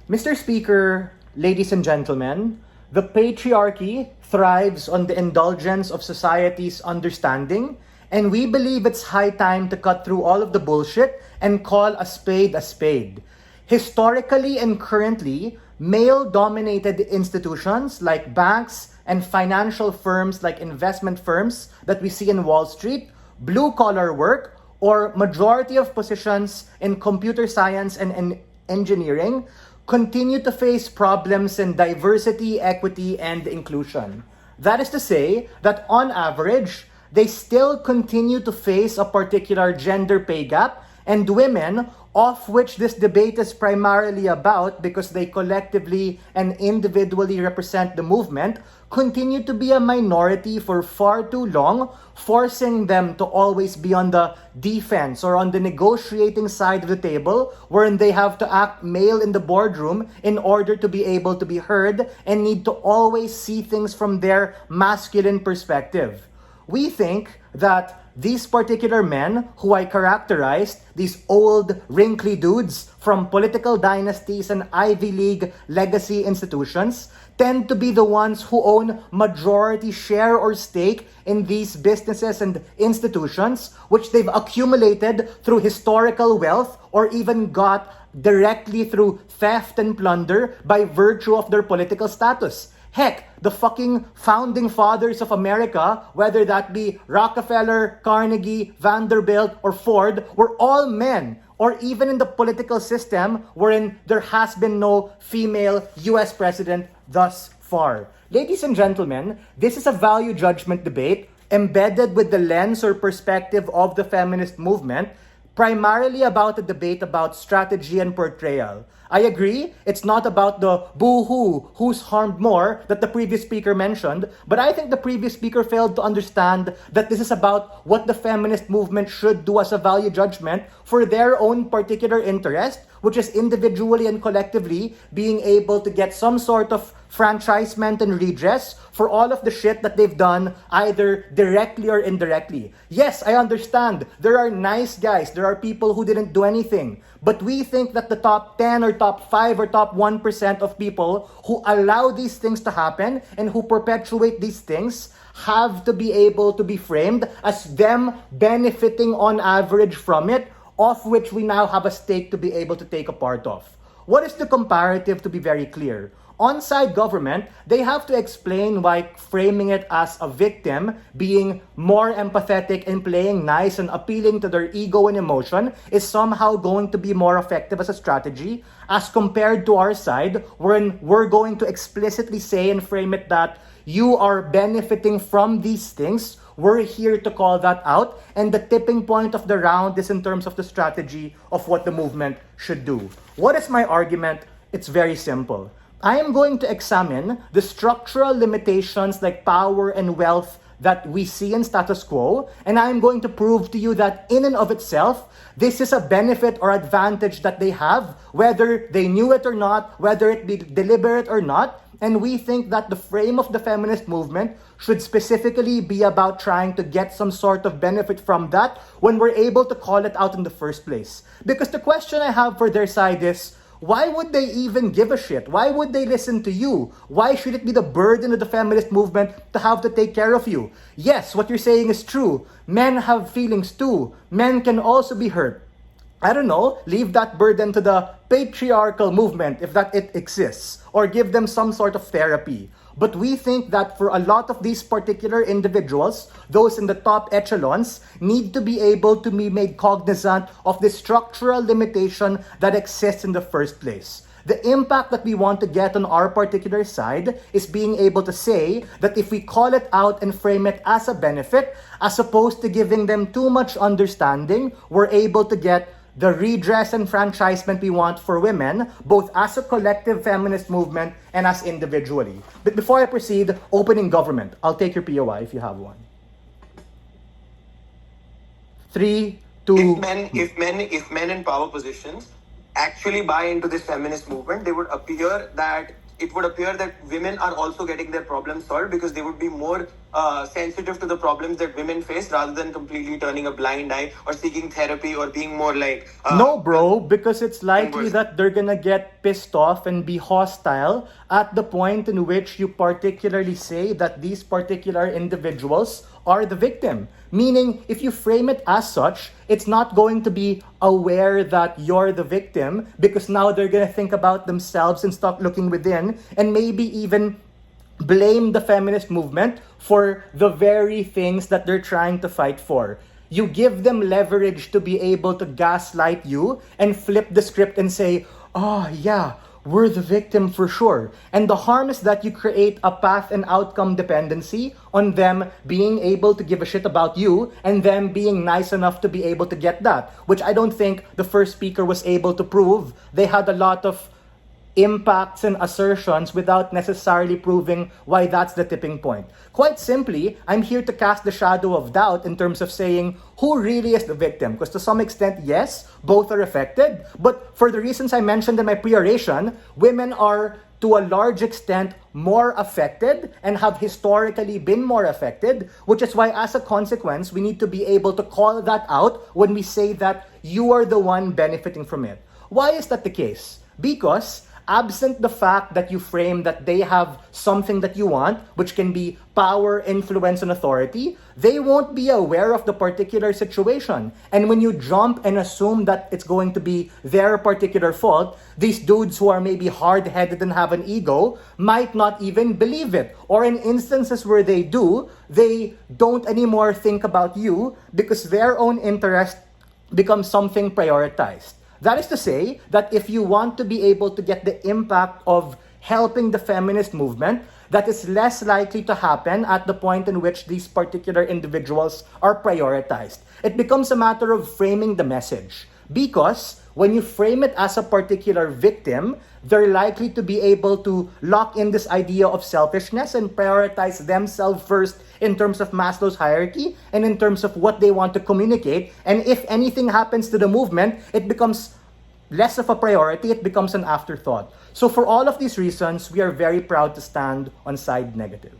Mr. Speaker, ladies and gentlemen, the patriarchy thrives on the indulgence of society's understanding, and we believe it's high time to cut through all of the bullshit and call a spade a spade. Historically and currently, male-dominated institutions like banks and financial firms like investment firms that we see in Wall Street, blue-collar work, or majority of positions in computer science and engineering continue to face problems in diversity, equity, and inclusion. That is to say that on average, they still continue to face a particular gender pay gap, and women, of which this debate is primarily about because they collectively and individually represent the movement, continue to be a minority for far too long, forcing them to always be on the defense or on the negotiating side of the table, wherein they have to act male in the boardroom in order to be able to be heard and need to always see things from their masculine perspective. We think that these particular men, who I characterized, these old, wrinkly dudes from political dynasties and Ivy League legacy institutions, tend to be the ones who own majority share or stake in these businesses and institutions, which they've accumulated through historical wealth or even got directly through theft and plunder by virtue of their political status. Heck, the fucking founding fathers of America, whether that be Rockefeller, Carnegie, Vanderbilt, or Ford, were all men, or even in the political system wherein there has been no female US president thus far. Ladies and gentlemen, this is a value judgment debate embedded with the lens or perspective of the feminist movement, primarily about a debate about strategy and portrayal. I agree, it's not about the boo-hoo, who's harmed more, that the previous speaker mentioned, but I think the previous speaker failed to understand that this is about what the feminist movement should do as a value judgment for their own particular interest, which is individually and collectively being able to get some sort of franchisement and redress for all of the shit that they've done, either directly or indirectly. Yes, I understand. There are nice guys. There are people who didn't do anything. But we think that the top 10 or top 5 or top 1% of people who allow these things to happen and who perpetuate these things have to be able to be framed as them benefiting on average from it, of which we now have a stake to be able to take a part of. What is the comparative, to be very clear? On-side government, they have to explain why framing it as a victim, being more empathetic and playing nice and appealing to their ego and emotion is somehow going to be more effective as a strategy, as compared to our side, wherein we're going to explicitly say and frame it that you are benefiting from these things. We're here to call that out, and the tipping point of the round is in terms of the strategy of what the movement should do. What is my argument? It's very simple. I am going to examine the structural limitations like power and wealth that we see in status quo, and I'm going to prove to you that in and of itself, this is a benefit or advantage that they have, whether they knew it or not, whether it be deliberate or not. And we think that the frame of the feminist movement should specifically be about trying to get some sort of benefit from that when we're able to call it out in the first place. Because the question I have for their side is, why would they even give a shit? Why would they listen to you? Why should it be the burden of the feminist movement to have to take care of you? Yes, what you're saying is true. Men have feelings too. Men can also be hurt. I don't know, leave that burden to the patriarchal movement if that it exists, or give them some sort of therapy. But we think that for a lot of these particular individuals, those in the top echelons, need to be able to be made cognizant of the structural limitation that exists in the first place. The impact that we want to get on our particular side is being able to say that if we call it out and frame it as a benefit, as opposed to giving them too much understanding, we're able to get the redress and franchisement we want for women, both as a collective feminist movement and as individually. But before I proceed, opening government. I'll take your POI if you have one. 3, 2... If men in power positions actually buy into this feminist movement, it would appear that women are also getting their problems solved, because they would be more sensitive to the problems that women face rather than completely turning a blind eye or seeking therapy or being more like No, bro, because it's likely converse. that they're gonna get pissed off and be hostile at the point in which you particularly say that these particular individuals are the victim. Meaning, if you frame it as such, it's not going to be aware that you're the victim because now they're gonna think about themselves and stop looking within and maybe even blame the feminist movement for the very things that they're trying to fight for. You give them leverage to be able to gaslight you and flip the script and say, oh yeah, we're the victim for sure. And the harm is that you create a path and outcome dependency on them being able to give a shit about you and them being nice enough to be able to get that, which I don't think the first speaker was able to prove. They had a lot of impacts and assertions without necessarily proving why that's the tipping point. Quite simply, I'm here to cast the shadow of doubt in terms of saying who really is the victim. Because to some extent, yes, both are affected. But for the reasons I mentioned in my pre-oration, women are to a large extent more affected and have historically been more affected, which is why as a consequence, we need to be able to call that out when we say that you are the one benefiting from it. Why is that the case? Because absent the fact that you frame that they have something that you want, which can be power, influence, and authority, they won't be aware of the particular situation. And when you jump and assume that it's going to be their particular fault, these dudes who are maybe hard-headed and have an ego might not even believe it. Or in instances where they do, they don't anymore think about you because their own interest becomes something prioritized. That is to say that if you want to be able to get the impact of helping the feminist movement, that is less likely to happen at the point in which these particular individuals are prioritized. It becomes a matter of framing the message. Because when you frame it as a particular victim, they're likely to be able to lock in this idea of selfishness and prioritize themselves first in terms of Maslow's hierarchy and in terms of what they want to communicate. And if anything happens to the movement, it becomes less of a priority, it becomes an afterthought. So for all of these reasons, we are very proud to stand on side negative.